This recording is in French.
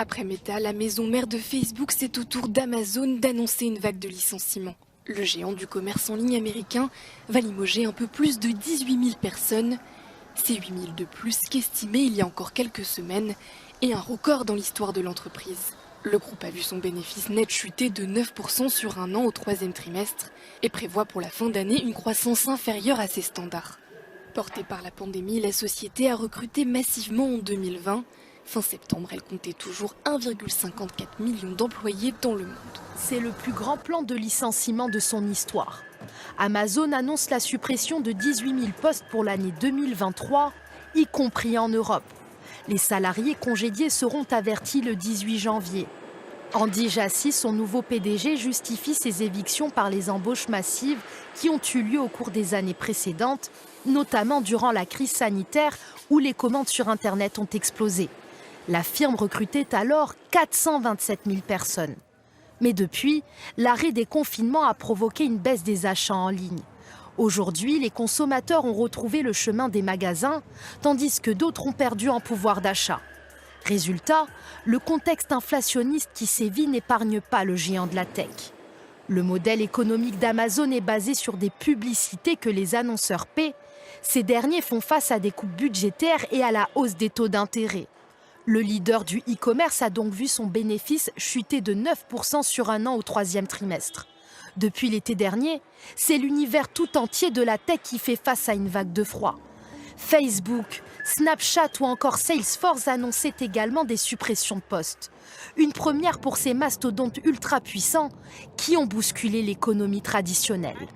Après Meta, la maison mère de Facebook, c'est au tour d'Amazon d'annoncer une vague de licenciements. Le géant du commerce en ligne américain va limoger un peu plus de 18 000 personnes. C'est 8 000 de plus qu'estimé il y a encore quelques semaines et un record dans l'histoire de l'entreprise. Le groupe a vu son bénéfice net chuter de 9% sur un an au troisième trimestre et prévoit pour la fin d'année une croissance inférieure à ses standards. Portée par la pandémie, la société a recruté massivement en 2020. Fin septembre, elle comptait toujours 1,54 million d'employés dans le monde. C'est le plus grand plan de licenciement de son histoire. Amazon annonce la suppression de 18 000 postes pour l'année 2023, y compris en Europe. Les salariés congédiés seront avertis le 18 janvier. Andy Jassy, son nouveau PDG, justifie ces évictions par les embauches massives qui ont eu lieu au cours des années précédentes, notamment durant la crise sanitaire où les commandes sur Internet ont explosé. La firme recrutait alors 427 000 personnes. Mais depuis, l'arrêt des confinements a provoqué une baisse des achats en ligne. Aujourd'hui, les consommateurs ont retrouvé le chemin des magasins, tandis que d'autres ont perdu en pouvoir d'achat. Résultat, le contexte inflationniste qui sévit n'épargne pas le géant de la tech. Le modèle économique d'Amazon est basé sur des publicités que les annonceurs paient. Ces derniers font face à des coupes budgétaires et à la hausse des taux d'intérêt. Le leader du e-commerce a donc vu son bénéfice chuter de 9% sur un an au troisième trimestre. Depuis l'été dernier, c'est l'univers tout entier de la tech qui fait face à une vague de froid. Facebook, Snapchat ou encore Salesforce annonçaient également des suppressions de postes. Une première pour ces mastodontes ultra puissants qui ont bousculé l'économie traditionnelle.